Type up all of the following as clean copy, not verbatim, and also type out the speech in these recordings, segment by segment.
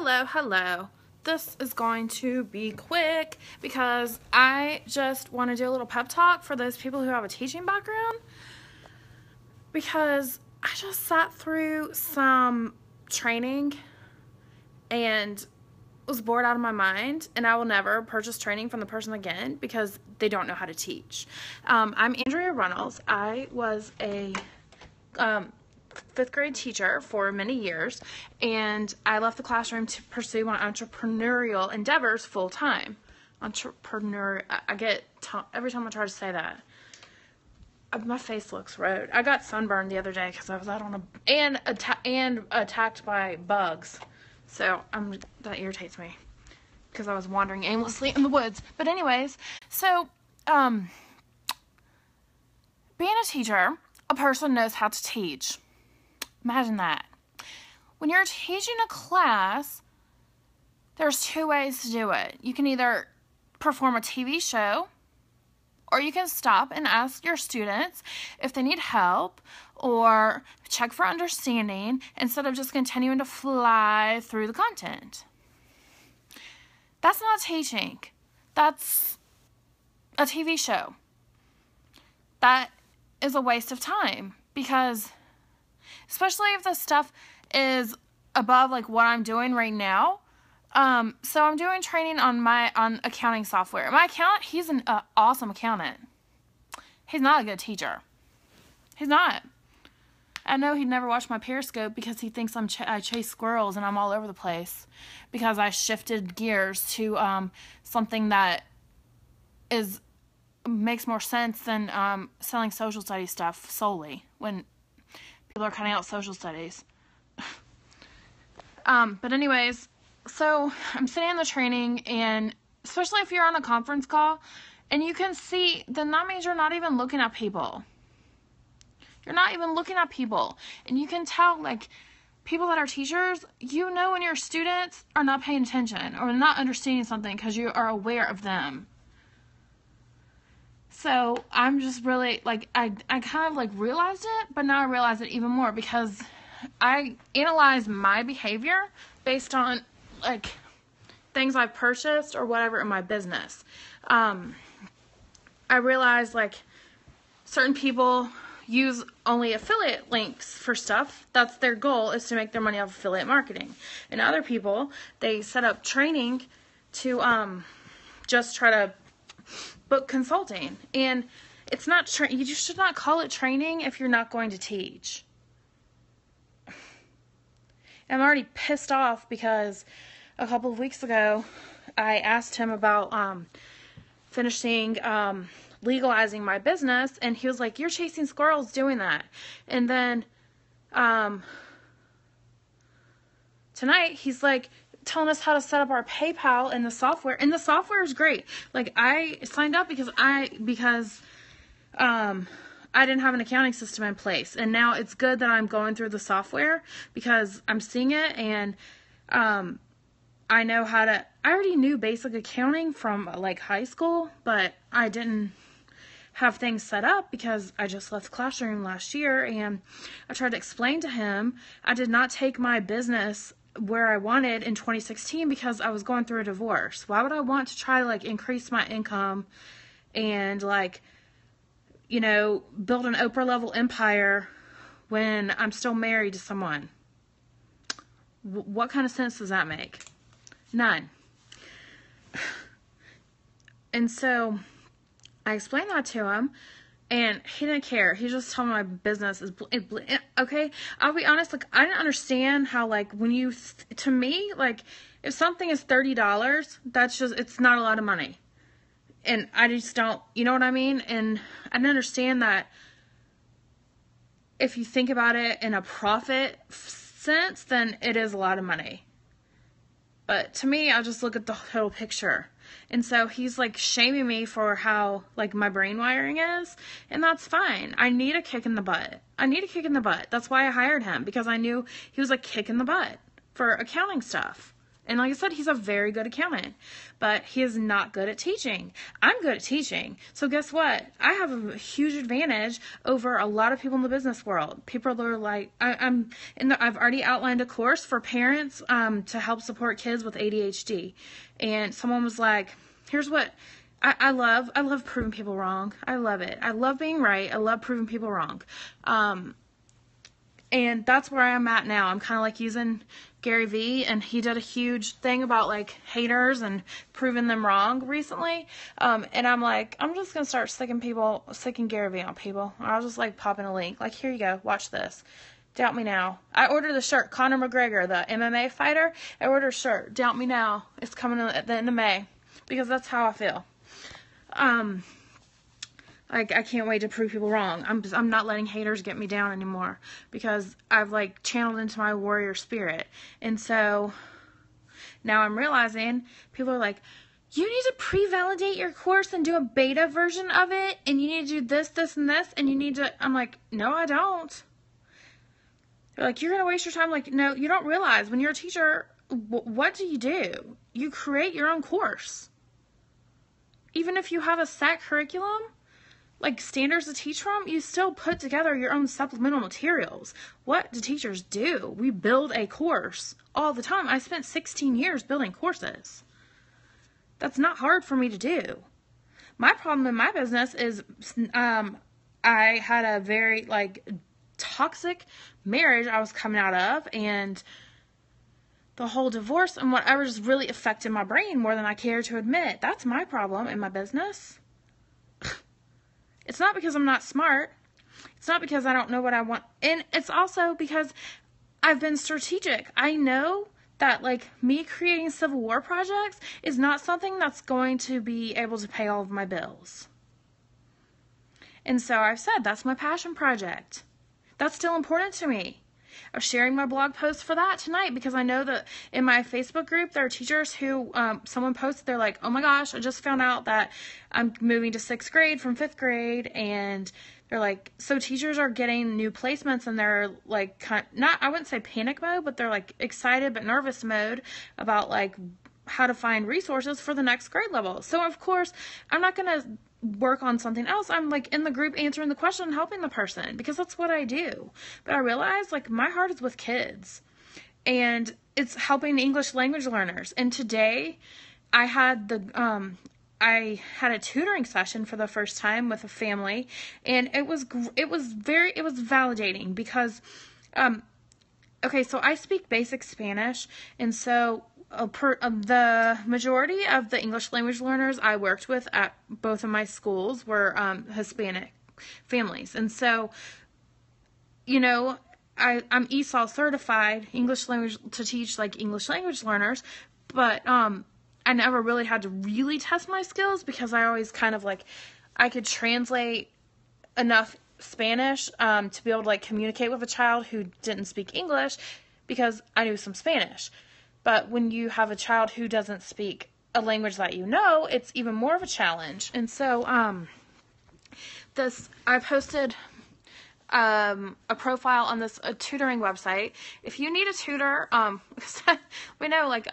Hello. This is going to be quick because I just want to do a little pep talk for those people who have a teaching background, because I just sat through some training and was bored out of my mind, and I will never purchase training from the person again because they don't know how to teach. I'm Andrea Reynolds. I was a fifth grade teacher for many years, and I left the classroom to pursue my entrepreneurial endeavors full time. I get every time I try to say that, my face looks red. I got sunburned the other day because I was out on and attacked by bugs. So that irritates me because I was wandering aimlessly in the woods. But anyways, so being a teacher, a person knows how to teach. Imagine that. When you're teaching a class, there's two ways to do it. You can either perform a TV show, or you can stop and ask your students if they need help or check for understanding instead of just continuing to fly through the content. That's not teaching. That's a TV show. That is a waste of time, because especially if the stuff is above like what I'm doing right now. So I'm doing training on accounting software. My accountant, he's an awesome accountant. He's not a good teacher. He's not. I know he'd never watch my Periscope because he thinks I chase squirrels and I'm all over the place because I shifted gears to something that makes more sense than selling social studies stuff solely when people are cutting out social studies. But anyways, so I'm sitting in the training, and especially if you're on a conference call and you can see, then that means you're not even looking at people. You're not even looking at people. And you can tell, like, people that are teachers, you know when your students are not paying attention or not understanding something because you are aware of them. So I'm just really, like, I kind of, like, realized it, but now I realize it even more because I analyze my behavior based on, like, things I've purchased or whatever in my business. I realize, like, certain people use only affiliate links for stuff. That's their goal, is to make their money off affiliate marketing. And other people, they set up training to just try to book consulting. And it's not you should not call it training if you're not going to teach. I'm already pissed off because a couple of weeks ago I asked him about finishing legalizing my business, and he was like, "You're chasing squirrels doing that." And then tonight he's like telling us how to set up our PayPal in the software, and the software is great. Like, I signed up because I didn't have an accounting system in place, and now it's good that I'm going through the software because I'm seeing it, and I know how to. I already knew basic accounting from like high school, but I didn't have things set up because I just left the classroom last year, and I tried to explain to him I did not take my business where I wanted in 2016 because I was going through a divorce. Why would I want to try to, like, increase my income and, like, you know, build an Oprah level empire when I'm still married to someone? What kind of sense does that make? None. And so I explained that to him, and he didn't care. He just told me my business is okay. I'll be honest, like, I didn't understand how, like, when to me, like, if something is $30, that's just, it's not a lot of money. And I just don't, you know what I mean? And I didn't understand that if you think about it in a profit sense, then it is a lot of money. But to me, I just look at the whole picture. And so he's, like, shaming me for how, like, my brain wiring is. And that's fine. I need a kick in the butt. That's why I hired him, because I knew he was, like, kicking the butt for accounting stuff. And like I said, he's a very good accountant, but he is not good at teaching. I'm good at teaching. So guess what? I have a huge advantage over a lot of people in the business world. People are like, I've already outlined a course for parents to help support kids with ADHD. And someone was like, here's what I love proving people wrong. I love it. I love being right. I love proving people wrong. And that's where I'm at now. I'm kind of like using Gary Vee, and he did a huge thing about like haters and proving them wrong recently. And I'm like, I'm just going to start sticking Gary Vee on people. I'll just like pop in a link. Like, here you go. Watch this. Doubt me now. I ordered the shirt. Conor McGregor, the MMA fighter. I ordered a shirt. Doubt me now. It's coming at the end of May, because that's how I feel. Like, I can't wait to prove people wrong. I'm not letting haters get me down anymore, because I've like channeled into my warrior spirit. And so now I'm realizing people are like, you need to pre-validate your course and do a beta version of it, and you need to do this, this, and this, and you need to, I'm like, no, I don't. They're like, you're going to waste your time. Like, no, you don't realize when you're a teacher, what do? You create your own course. Even if you have a set curriculum, like standards to teach from, you still put together your own supplemental materials. What do teachers do? We build a course all the time. I spent 16 years building courses. That's not hard for me to do. My problem in my business is I had a very like toxic marriage I was coming out of, and the whole divorce and whatever just really affected my brain more than I care to admit. That's my problem in my business. It's not because I'm not smart. It's not because I don't know what I want. And it's also because I've been strategic. I know that like me creating Civil War projects is not something that's going to be able to pay all of my bills. And so I've said that's my passion project. That's still important to me. I'm sharing my blog post for that tonight, because I know that in my Facebook group there are teachers who, someone posted, they're like, oh my gosh, I just found out that I'm moving to 6th grade from 5th grade, and they're like, so teachers are getting new placements, and they're like, I wouldn't say panic mode, but they're like excited but nervous mode about like how to find resources for the next grade level. So of course, I'm not going to work on something else. I'm like in the group answering the question and helping the person, because that's what I do. But I realize like my heart is with kids, and it's helping English language learners. And today I had a tutoring session for the first time with a family, and it was validating, because okay, so I speak basic Spanish, and so the majority of the English language learners I worked with at both of my schools were Hispanic families. And so, you know, I'm ESOL certified English language to teach like English language learners, but I never really had to really test my skills, because I always kind of like, I could translate enough Spanish to be able to like communicate with a child who didn't speak English, because I knew some Spanish. But when you have a child who doesn't speak a language that you know, it's even more of a challenge. And so I posted a profile on this tutoring website. If you need a tutor, we know like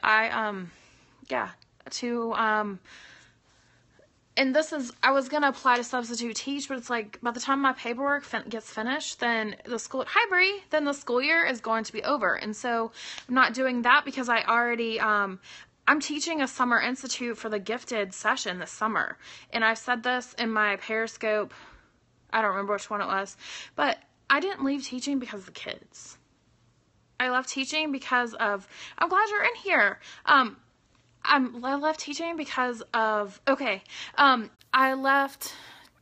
and I was going to apply to substitute teach, but it's like, by the time my paperwork gets finished, then the school year is going to be over. And so I'm not doing that, because I already, I'm teaching a summer institute for the gifted session this summer. And I said this in my Periscope, I don't remember which one it was, but I didn't leave teaching because of the kids. I left teaching because of, I'm glad you're in here. I left teaching because of, I left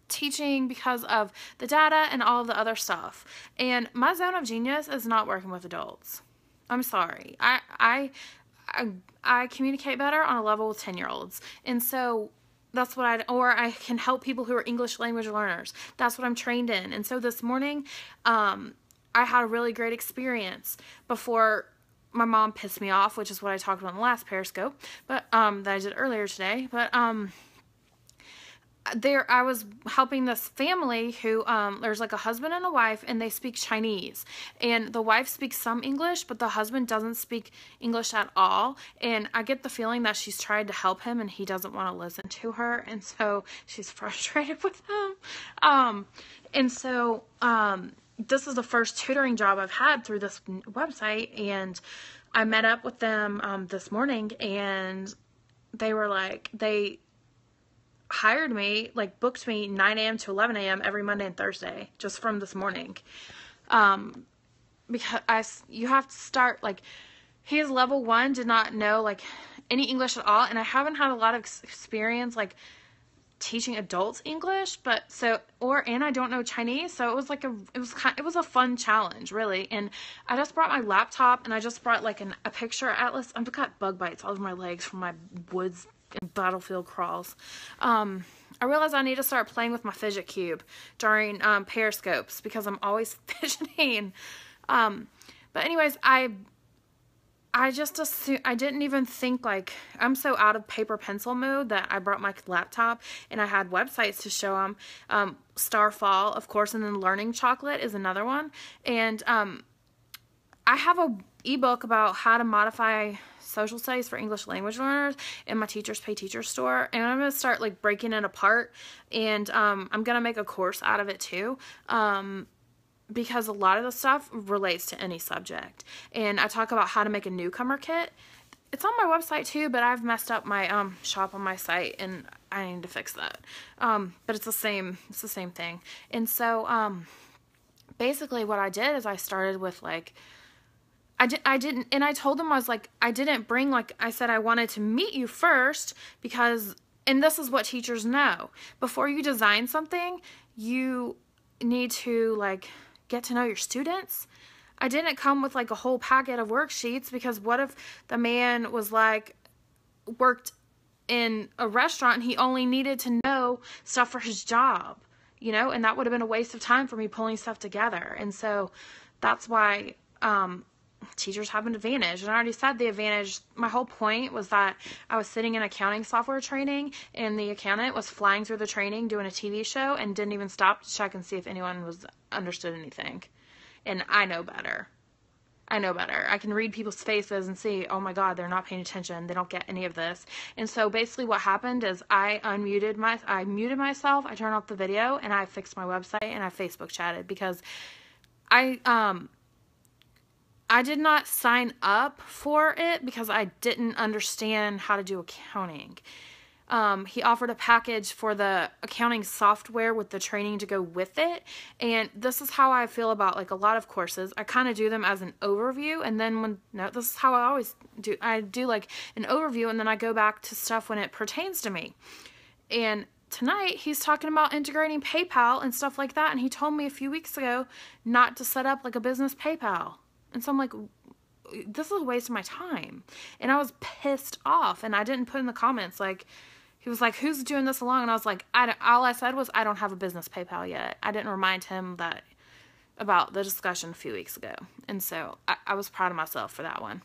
teaching because of the data and all of the other stuff. And my zone of genius is not working with adults. I'm sorry. I communicate better on a level with 10-year-olds. And so that's what I can help people who are English language learners. That's what I'm trained in. And so this morning, I had a really great experience before my mom pissed me off, which is what I talked about in the last Periscope, but that I did earlier today. But I was helping this family who, there's like a husband and a wife, and they speak Chinese, and the wife speaks some English, but the husband doesn't speak English at all. And I get the feeling that she's tried to help him and he doesn't want to listen to her. And so she's frustrated with him. And so, this is the first tutoring job I've had through this website, and I met up with them, this morning, and they were like, they hired me, like booked me 9 a.m. to 11 a.m. every Monday and Thursday just from this morning. Because you have to start, like, he is level 1, did not know like any English at all, and I haven't had a lot of experience like teaching adults English, and I don't know Chinese, so it was like it was a fun challenge, really. And I just brought my laptop, and I just brought like a picture atlas. I've got bug bites all over my legs from my woods and battlefield crawls. I realized I need to start playing with my fidget cube during periscopes because I'm always fidgeting. But anyways, I just assumed, I didn't even think, like, I'm so out of paper pencil mode that I brought my laptop and I had websites to show them. Starfall, of course, and then Learning Chocolate is another one. And I have a ebook about how to modify social studies for English language learners in my Teachers Pay Teachers store. And I'm going to start, like, breaking it apart. And I'm going to make a course out of it, too. Because a lot of the stuff relates to any subject. And I talk about how to make a newcomer kit. It's on my website too, but I've messed up my shop on my site, and I need to fix that. But it's the same thing. And so basically what I did is I started with like, I didn't, and I told them, I was like, I didn't bring, like, I said I wanted to meet you first because, and this is what teachers know, before you design something, you need to, like, get to know your students. I didn't come with like a whole packet of worksheets, because what if the man was like, worked in a restaurant and he only needed to know stuff for his job, you know, and that would have been a waste of time for me pulling stuff together. And so that's why teachers have an advantage. And I already said the advantage, my whole point was that I was sitting in accounting software training, and the accountant was flying through the training doing a TV show and didn't even stop to check and see if anyone was understood anything. And I know better. I can read people's faces and see, oh my God, they're not paying attention. They don't get any of this. And so basically what happened is I muted myself, I turned off the video, and I fixed my website, and I Facebook chatted, because I did not sign up for it because I didn't understand how to do accounting. He offered a package for the accounting software with the training to go with it. And this is how I feel about like a lot of courses. I kind of do them as an overview, and then this is how I always do. I do like an overview, and then I go back to stuff when it pertains to me. And tonight he's talking about integrating PayPal and stuff like that. And he told me a few weeks ago not to set up like a business PayPal. And so I'm like, this is a waste of my time. And I was pissed off, and I didn't put in the comments, like, he was like, who's doing this along? And I was like, all I said was, I don't have a business PayPal yet. I didn't remind him about the discussion a few weeks ago. And so I was proud of myself for that one.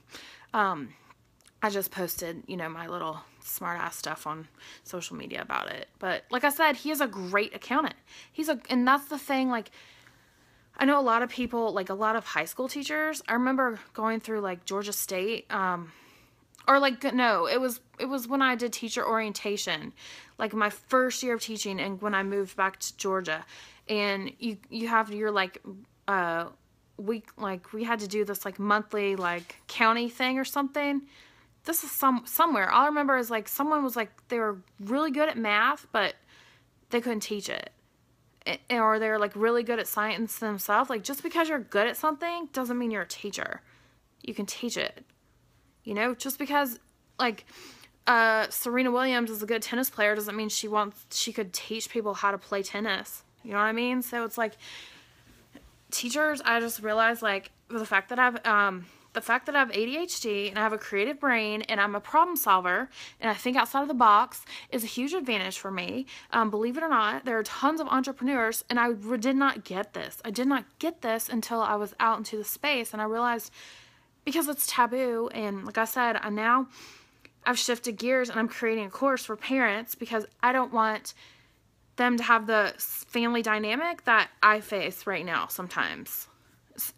I just posted, my little smart ass stuff on social media about it. But like I said, he is a great accountant. And that's the thing, like, I know a lot of people, like a lot of high school teachers. I remember going through like Georgia State, it was when I did teacher orientation, like my first year of teaching, and when I moved back to Georgia, and you have your like we had to do this like monthly like county thing or something. This is somewhere. All I remember is like someone was like, they were really good at math, but they couldn't teach it. Or they're like really good at science themselves. Like, just because you're good at something doesn't mean you're a teacher. You can teach it. Just because like Serena Williams is a good tennis player doesn't mean she could teach people how to play tennis. You know what I mean? So it's like, teachers, I just realized, like, the fact that I have ADHD and I have a creative brain and I'm a problem solver and I think outside of the box is a huge advantage for me. Believe it or not, there are tons of entrepreneurs, and I did not get this. I did not get this until I was out into the space, and I realized, because it's taboo, and like I said, I've shifted gears and I'm creating a course for parents, because I don't want them to have the family dynamic that I face right now sometimes,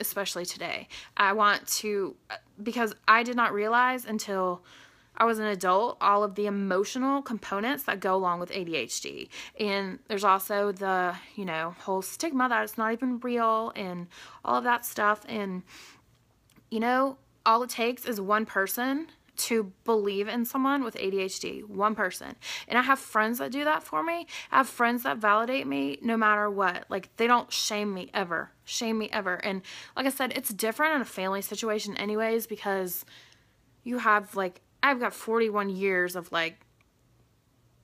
especially today. I want to, because I did not realize until I was an adult all of the emotional components that go along with ADHD. And there's also the, whole stigma that it's not even real and all of that stuff. And, all it takes is one person to believe in someone with ADHD. One person. And I have friends that do that for me. I have friends that validate me no matter what. Like, they don't shame me ever. And like I said, it's different in a family situation anyways, because you have, I've got 41 years of,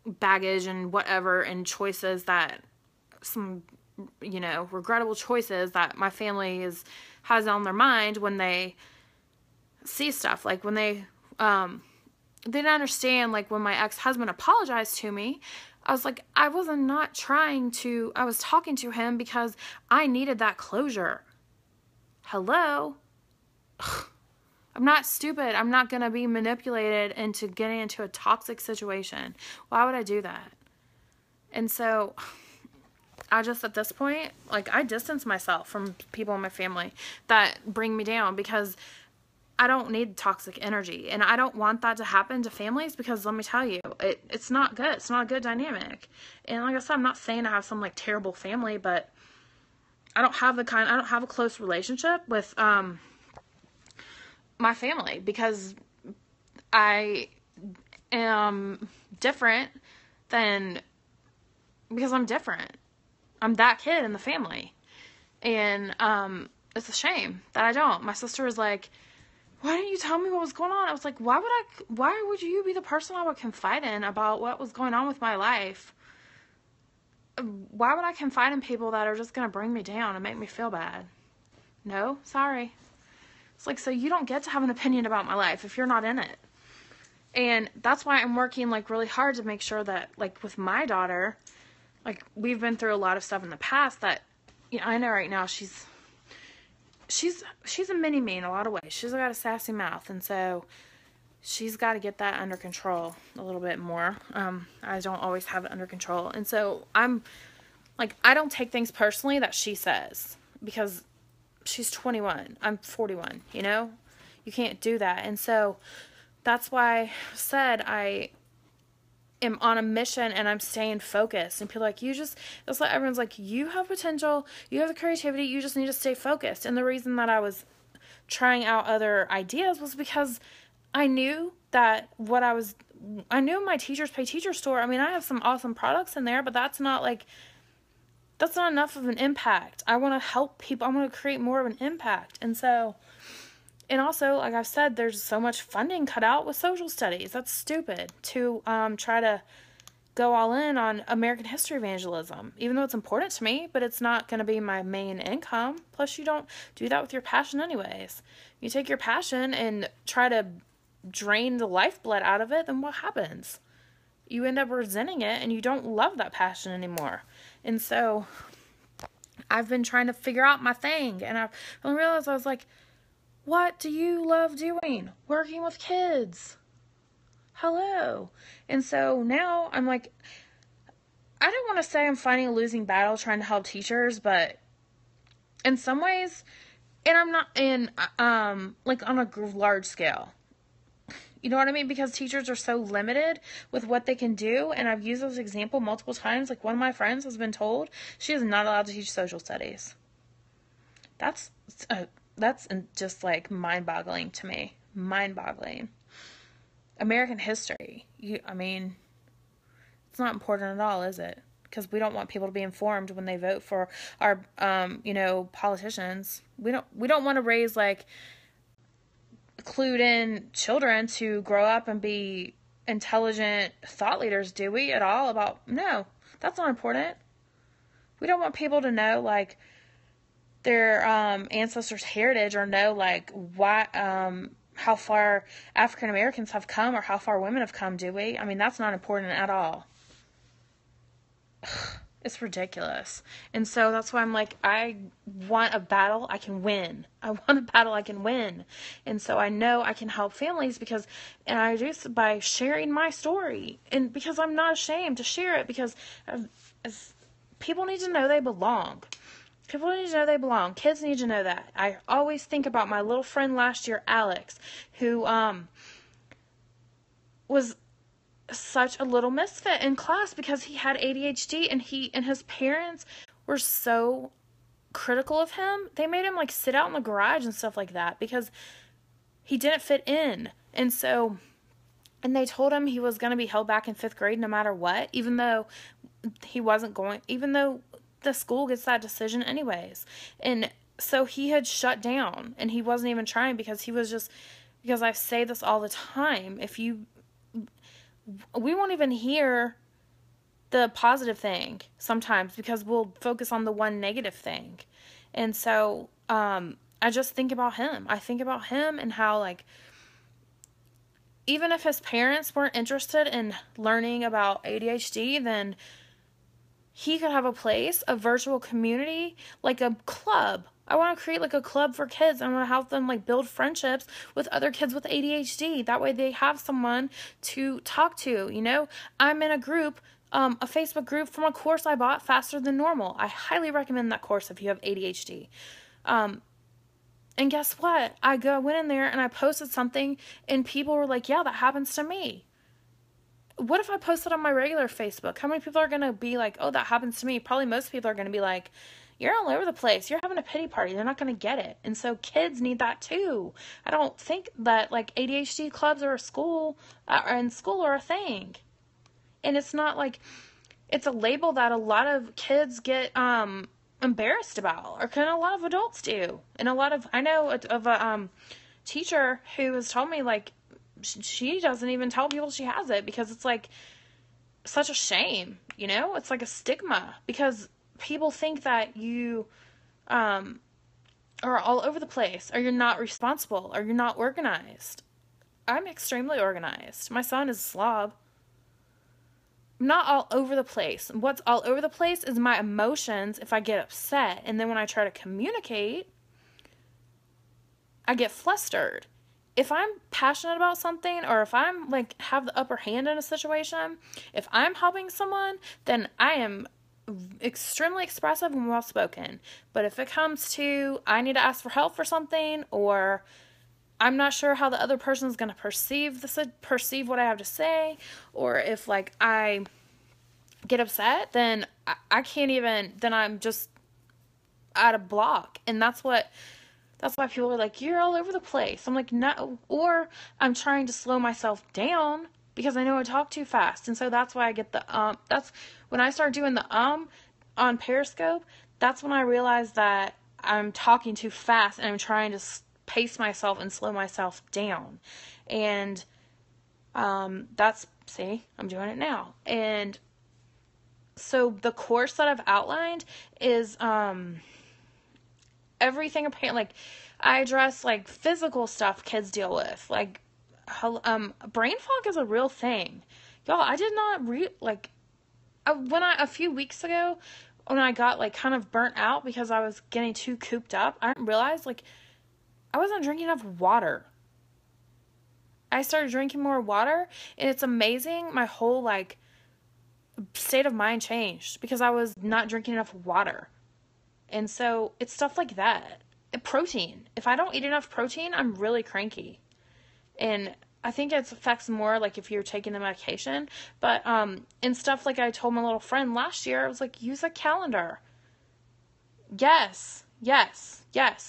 baggage and whatever and choices that some, regrettable choices that my family has on their mind when they see stuff. Like, when they didn't understand, when my ex-husband apologized to me, I was like, I was talking to him because I needed that closure. Hello? I'm not stupid. I'm not going to be manipulated into getting into a toxic situation. Why would I do that? And so I just, at this point, I distance myself from people in my family that bring me down, because I don't need toxic energy. And I don't want that to happen to families, because let me tell you, it's not good. It's not a good dynamic. And like I said, I'm not saying I have some terrible family, but I don't have a close relationship with, my family, because I am different because I'm different. I'm that kid in the family. And, it's a shame that I don't. My sister was like, why didn't you tell me what was going on? I was like, why would you be the person I would confide in about what was going on with my life? Why would I confide in people that are just going to bring me down and make me feel bad? No, sorry. It's so you don't get to have an opinion about my life if you're not in it. And that's why I'm working, really hard to make sure that, with my daughter, we've been through a lot of stuff in the past that, I know right now she's a mini-me in a lot of ways. She's got a sassy mouth, and so she's got to get that under control a little bit more. I don't always have it under control. And so I'm, I don't take things personally that she says, because she's 21. I'm 41, You can't do that. And so that's why I said I am on a mission and I'm staying focused. And people are like, everyone's like, you have potential, you have the creativity, you just need to stay focused. And the reason that I was trying out other ideas was because I knew that I knew my Teachers Pay Teacher store. I mean, I have some awesome products in there, but that's not enough of an impact. I want to help people. I want to create more of an impact. And so, and also, like I've said, there's so much funding cut out with social studies. That's stupid to try to go all in on American history evangelism, even though it's important to me, but it's not going to be my main income. Plus, you don't do that with your passion anyways. You take your passion and try to drain the lifeblood out of it, then what happens? You end up resenting it and you don't love that passion anymore. And so I've been trying to figure out my thing, and I realized, I was like, what do you love doing? Working with kids. Hello. And so now I'm like, I don't want to say I'm fighting a losing battle trying to help teachers, but in some ways, and I'm not on a large scale. You know what I mean? Because teachers are so limited with what they can do. And I've used this example multiple times. One of my friends has been told she is not allowed to teach social studies. That's just mind-boggling to me. Mind-boggling. American history. It's not important at all, is it? Because we don't want people to be informed when they vote for our, politicians. We don't want to raise, clued in children to grow up and be intelligent thought leaders, do we at all? No, that's not important. We don't want people to know, their ancestors' heritage, or know, why, how far African Americans have come or how far women have come, do we? That's not important at all. It's ridiculous. And so that's why I'm I want a battle I can win. I want a battle I can win. And so I know I can help families and I do so by sharing my story. And because I'm not ashamed to share it, because people need to know they belong. People need to know they belong. Kids need to know that. I always think about my little friend last year, Alex, who was such a little misfit in class because he had ADHD, and his parents were so critical of him. They made him like sit out in the garage and stuff like that because he didn't fit in. And they told him he was going to be held back in 5th grade no matter what, even though the school gets that decision anyways. And so he had shut down, and he wasn't even trying because I say this all the time, we won't even hear the positive thing sometimes because we'll focus on the one negative thing. And so, I just think about him. I think about him and how, like, even if his parents weren't interested in learning about ADHD, then he could have a place, a virtual community, like a club. I want to create like a club for kids. I want to help them like build friendships with other kids with ADHD. That way they have someone to talk to, you know? I'm in a group, a Facebook group from a course I bought, Faster Than Normal. I highly recommend that course if you have ADHD. And guess what? I went in there and I posted something and people were like, yeah, that happens to me. What if I posted on my regular Facebook? How many people are going to be like, oh, that happens to me? Probably most people are going to be like, you're all over the place. You're having a pity party. They're not going to get it. And so kids need that too. I don't think that like ADHD clubs or in school are a thing. And it's not like, it's a label that a lot of kids get embarrassed about, or kind of a lot of adults do. And I know of a teacher who has told me like she doesn't even tell people she has it because it's like such a shame, you know? It's like a stigma because people think that you are all over the place, or you're not responsible, or you're not organized. I'm extremely organized. My son is a slob. I'm not all over the place. What's all over the place is my emotions if I get upset. And then when I try to communicate, I get flustered. If I'm passionate about something, or if I'm like have the upper hand in a situation, if I'm helping someone, then I am extremely expressive and well-spoken. But if it comes to I need to ask for help for something, or I'm not sure how the other person is going to perceive what I have to say, or if like I get upset, then I can't even, then I'm just at a block. And that's why people are like, you're all over the place. I'm like, no. Or I'm trying to slow myself down because I know I talk too fast. And so that's why I get the that's when I start doing the on Periscope, that's when I realize that I'm talking too fast and I'm trying to pace myself and slow myself down. And I'm doing it now. And so the course that I've outlined is everything apparently, like I address like physical stuff kids deal with, like brain fog is a real thing, y'all. I did not a few weeks ago when I got like kind of burnt out because I was getting too cooped up, I didn't realize like I wasn't drinking enough water. I started drinking more water, and it's amazing. My whole like state of mind changed because I was not drinking enough water. And so it's stuff like that. Protein. If I don't eat enough protein, I'm really cranky. And I think it affects more like if you're taking the medication. But and stuff like I told my little friend last year, I was like, use a calendar. Yes.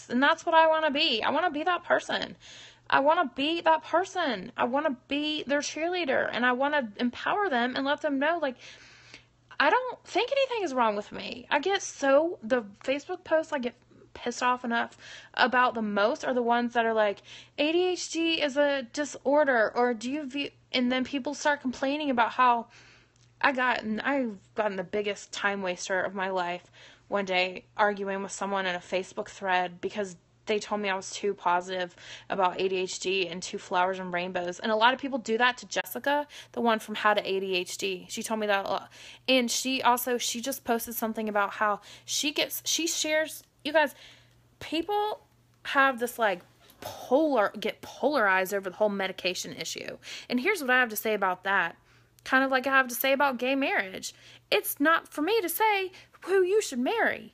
And that's what I want to be. I want to be that person. I want to be that person. I want to be their cheerleader, and I want to empower them and let them know, like, I don't think anything is wrong with me. The Facebook posts I get pissed off enough about the most are the ones that are like, ADHD is a disorder, or do you view, and then people start complaining about how I've gotten the biggest time waster of my life one day arguing with someone in a Facebook thread because they told me I was too positive about ADHD and too flowers and rainbows. And a lot of people do that to Jessica, the one from How to ADHD. She told me that a lot. And she just posted something about how she shares, you guys, people have this like get polarized over the whole medication issue. And here's what I have to say about that. Kind of like I have to say about gay marriage. It's not for me to say who you should marry.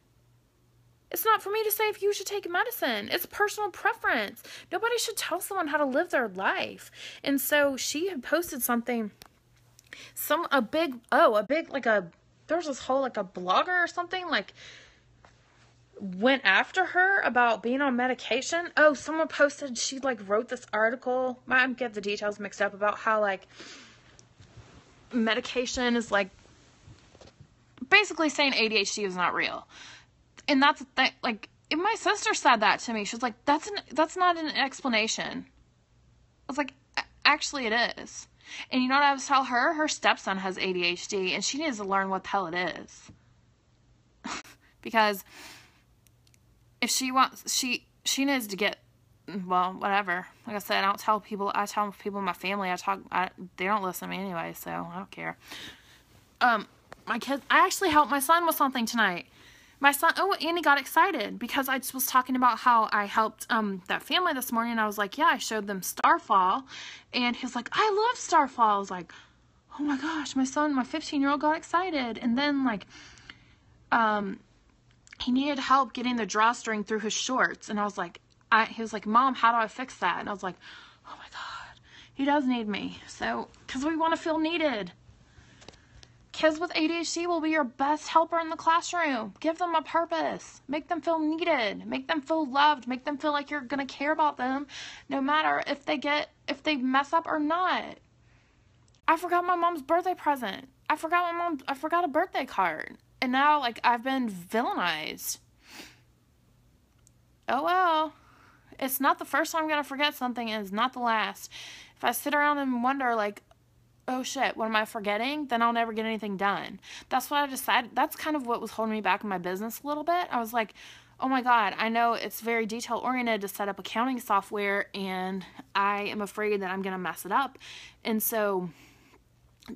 It's not for me to say if you should take medicine. It's a personal preference. Nobody should tell someone how to live their life. And so she had posted something, there was this whole, like, a blogger or something, like, went after her about being on medication. Oh, someone posted, she, like, wrote this article. I get the details mixed up about how, like, medication is, like, basically saying ADHD is not real. And that's the thing, like, if my sister said that to me, she was like, that's not an explanation. I was like, actually it is. And you know what I was telling her? Her stepson has ADHD, and she needs to learn what the hell it is. Because if she wants, she needs to get, well, whatever. Like I said, I tell people in my family, they don't listen to me anyway, so I don't care. My kids, I actually helped my son with something tonight. My son, Andy got excited because I was talking about how I helped that family this morning, and I was like, yeah, I showed them Starfall, and he was like, I love Starfall. I was like, oh my gosh, my 15-year-old got excited, and then, like, he needed help getting the drawstring through his shorts, and I was like, he was like, Mom, how do I fix that? And I was like, oh my God, he does need me, so, because we want to feel needed. Kids with ADHD will be your best helper in the classroom. Give them a purpose. Make them feel needed. Make them feel loved. Make them feel like you're going to care about them no matter if they mess up or not. I forgot my mom's birthday present. I forgot a birthday card. And now, like, I've been villainized. Oh well. It's not the first time I'm going to forget something, and it's not the last. If I sit around and wonder, like, oh shit, what am I forgetting? Then I'll never get anything done. That's what I decided. That's kind of what was holding me back in my business a little bit. I was like, oh my God, I know it's very detail oriented to set up accounting software, and I am afraid that I'm going to mess it up. And so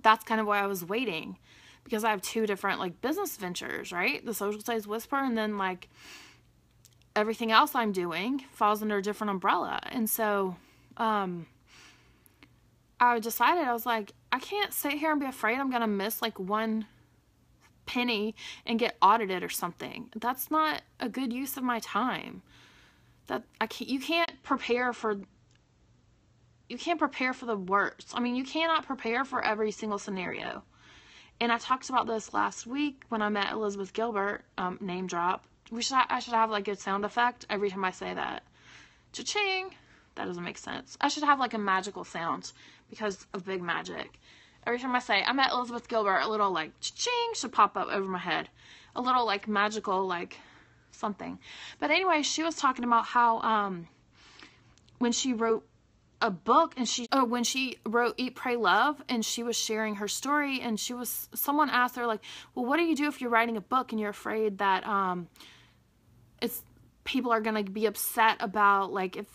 that's kind of why I was waiting, because I have two different, like, business ventures, right? The Social Studies Whisper, and then, like, everything else I'm doing falls under a different umbrella. And so, I decided, I was like, I can't sit here and be afraid I'm going to miss, like, one penny and get audited or something. That's not a good use of my time. You can't prepare for the worst. I mean, you cannot prepare for every single scenario. And I talked about this last week when I met Elizabeth Gilbert, name drop. I should have, like, a sound effect every time I say that. Cha-ching! That doesn't make sense. I should have, like, a magical sound because of big magic. Every time I say, I met Elizabeth Gilbert, a little, like, cha-ching should pop up over my head. A little, like, magical, like, something. But anyway, she was talking about how, when she wrote a book, and when she wrote Eat, Pray, Love, and she was sharing her story, and someone asked her, like, well, what do you do if you're writing a book and you're afraid that, people are going to be upset about, like, if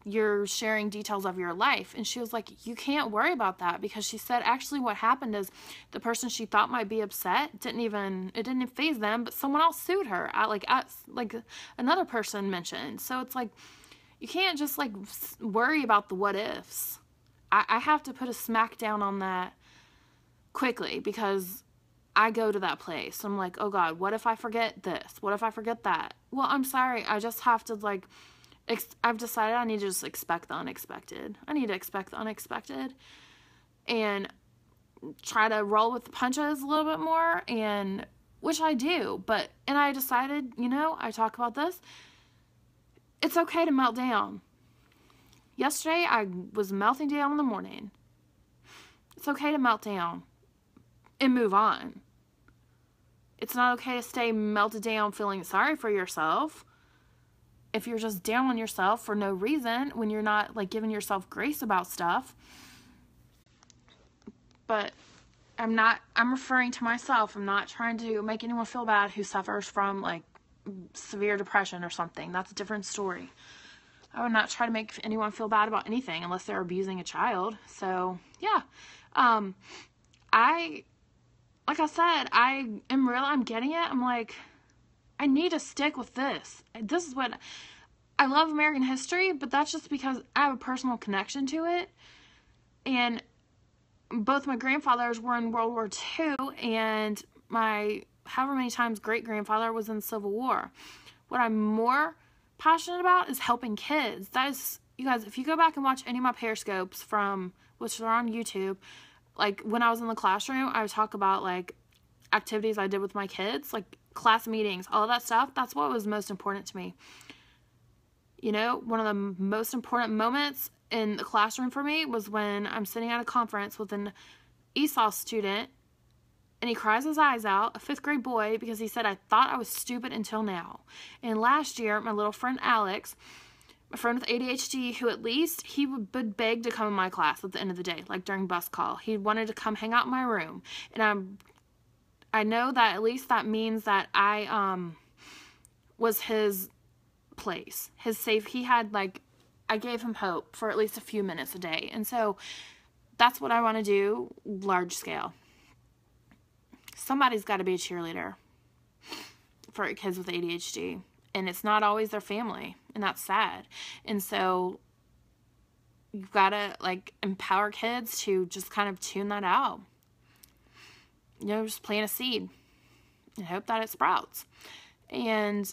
you're sharing details of your life. And she was like, you can't worry about that, because she said actually what happened is the person she thought might be upset it didn't faze them, but someone else sued her, like another person mentioned. So it's like, you can't just, like, worry about the what ifs. I have to put a smack down on that quickly, because I go to that place. I'm like, oh God, what if I forget this? What if I forget that? Well, I'm sorry. I just have to, like, I've decided I need to just expect the unexpected. I need to expect the unexpected and try to roll with the punches a little bit more, and which I do. And I decided, I talk about this. It's okay to melt down. Yesterday, I was melting down in the morning. It's okay to melt down and move on. It's not okay to stay melted down feeling sorry for yourself. If you're just down on yourself for no reason, when you're not, like, giving yourself grace about stuff. But I'm referring to myself. I'm not trying to make anyone feel bad who suffers from, like, severe depression or something. That's a different story. I would not try to make anyone feel bad about anything unless they're abusing a child. So, yeah. Like I said, I'm getting it. I'm like, I need to stick with this. This is what, I love American history, but that's just because I have a personal connection to it. And both my grandfathers were in World War II, and my however many times great-grandfather was in the Civil War. What I'm more passionate about is helping kids. That is, you guys, if you go back and watch any of my Periscopes from, which are on YouTube, like when I was in the classroom, I would talk about like activities I did with my kids, like class meetings, all of that stuff. That's what was most important to me. You know, one of the most important moments in the classroom for me was when I'm sitting at a conference with an ESOL student, and he cries his eyes out, a 5th grade boy, because he said, I thought I was stupid until now. And last year, my little friend Alex, my friend with ADHD, who at least he would beg to come in my class at the end of the day, like during bus call. He wanted to come hang out in my room. And I know that at least that means that I was his place, his safe. He had like, I gave him hope for at least a few minutes a day. And so that's what I want to do, large scale. Somebody's got to be a cheerleader for kids with ADHD. And it's not always their family. And that's sad. And so you've got to like empower kids to just kind of tune that out. You know, just plant a seed and hope that it sprouts. And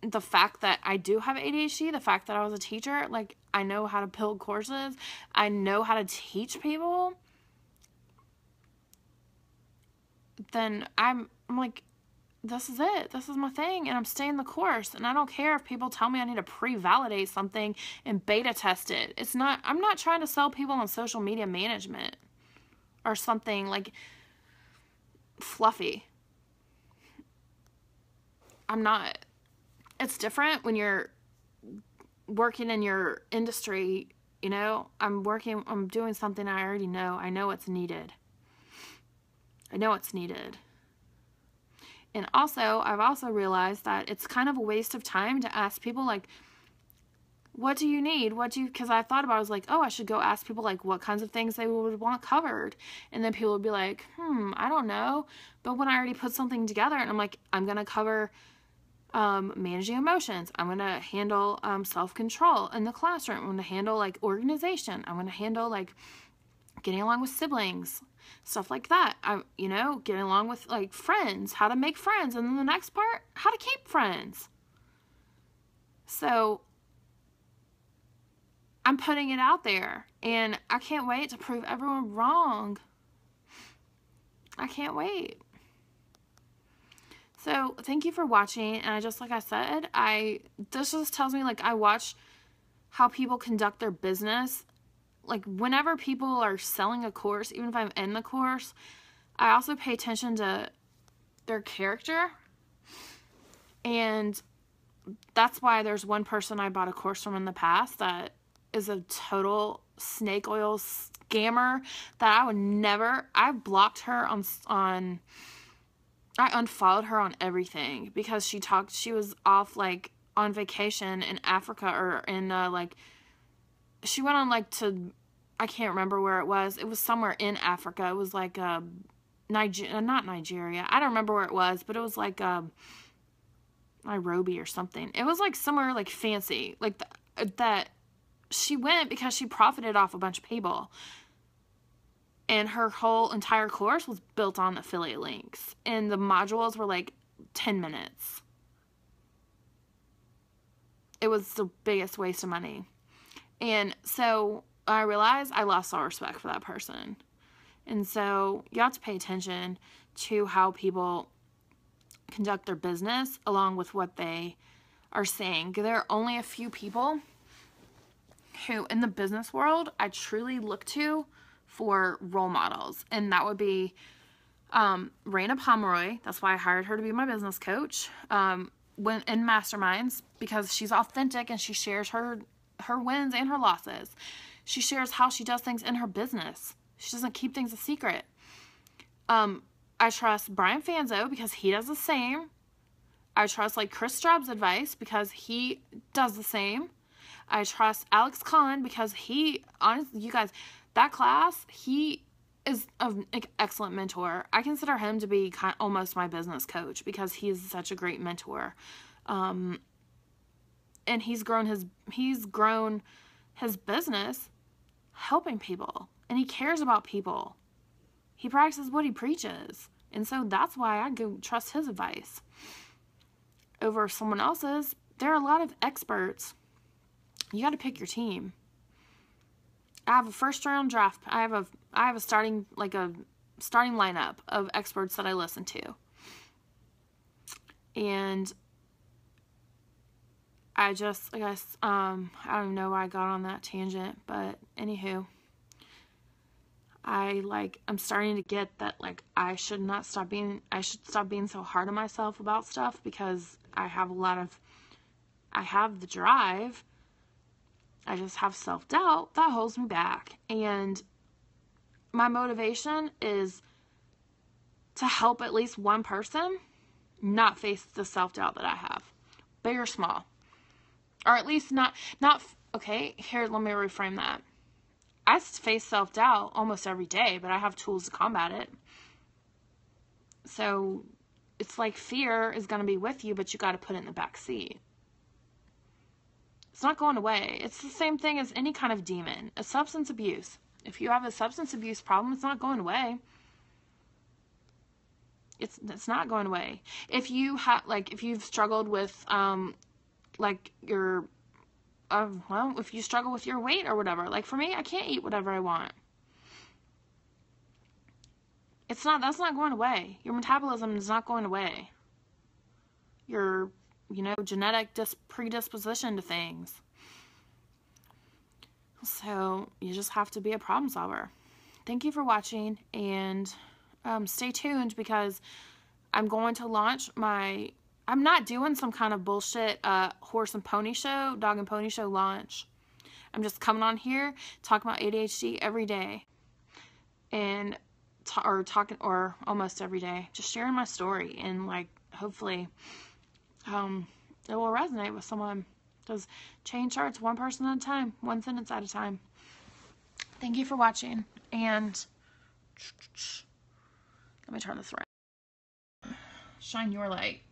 the fact that I do have ADHD, the fact that I was a teacher, like I know how to build courses, I know how to teach people, then I'm like, this is it. This is my thing, and I'm staying the course. And I don't care if people tell me I need to pre-validate something and beta test it. It's not, I'm not trying to sell people on social media management or something like fluffy. I'm not. It's different when you're working in your industry, you know. I'm doing something I already know. I know it's needed. I know it's needed. And also, I've also realized that it's kind of a waste of time to ask people, like, what do you need? Because I thought about it, I was like, oh, I should go ask people, like, what kinds of things they would want covered. And then people would be like, I don't know. But when I already put something together, and I'm like, I'm going to cover managing emotions. I'm going to handle self-control in the classroom. I'm going to handle, like, organization. I'm going to handle, like, getting along with siblings. Stuff like that. You know, getting along with like friends, how to make friends, and then the next part, how to keep friends. So I'm putting it out there, and I can't wait to prove everyone wrong. I can't wait. So thank you for watching, and like I said, this just tells me, like, I watch how people conduct their business. Like, whenever people are selling a course, even if I'm in the course, I also pay attention to their character. And that's why there's one person I bought a course from in the past that is a total snake oil scammer that I would never, I blocked her I unfollowed her on everything because she was off, like, on vacation in Africa or in, like, she went on, like, I can't remember where it was. It was somewhere in Africa. It was, like, not Nigeria. I don't remember where it was, but it was, like, Nairobi or something. It was, like, somewhere, like, fancy. Like, that she went because she profited off a bunch of people. And her whole entire course was built on affiliate links. And the modules were, like, 10 minutes. It was the biggest waste of money. And so I realized I lost all respect for that person. And so you have to pay attention to how people conduct their business along with what they are saying. There are only a few people who, in the business world, I truly look to for role models. And that would be Raina Pomeroy. That's why I hired her to be my business coach when in masterminds, because she's authentic and she shares her wins and her losses. She shares how she does things in her business. She doesn't keep things a secret. I trust Brian Fanzo because he does the same. I trust, like, Chris Straub's advice because he does the same. I trust Alex Kahn because honestly, you guys, that class, he is an excellent mentor. I consider him to be almost my business coach because he is such a great mentor. And he's grown his business helping people, and he cares about people. He practices what he preaches. And so that's why I go trust his advice over someone else's. There are a lot of experts. You got to pick your team. I have a first round draft. I have a starting lineup of experts that I listen to. And I guess, I don't even know why I got on that tangent, but anywho, I'm starting to get that, like, I should stop being so hard on myself about stuff, because I have the drive. I just have self-doubt that holds me back. And my motivation is to help at least one person not face the self-doubt that I have, big or small. Or at least okay, here, let me reframe that. I face self-doubt almost every day, but I have tools to combat it. So it's like fear is going to be with you, but you got to put it in the back seat. It's not going away. It's the same thing as any kind of demon. A substance abuse. If you have a substance abuse problem, it's not going away. It's not going away. If you've struggled with, if you struggle with your weight or whatever, like for me, I can't eat whatever I want. That's not going away. Your metabolism is not going away. Your, genetic predisposition to things. So you just have to be a problem solver. Thank you for watching, and stay tuned, because I'm going to launch I'm not doing some kind of bullshit horse and pony show, dog and pony show launch. I'm just coming on here, talking about ADHD every day. And or almost every day. Just sharing my story, and hopefully it will resonate with someone. Because change starts one person at a time, one sentence at a time. Thank you for watching, and let me turn this around. Shine your light.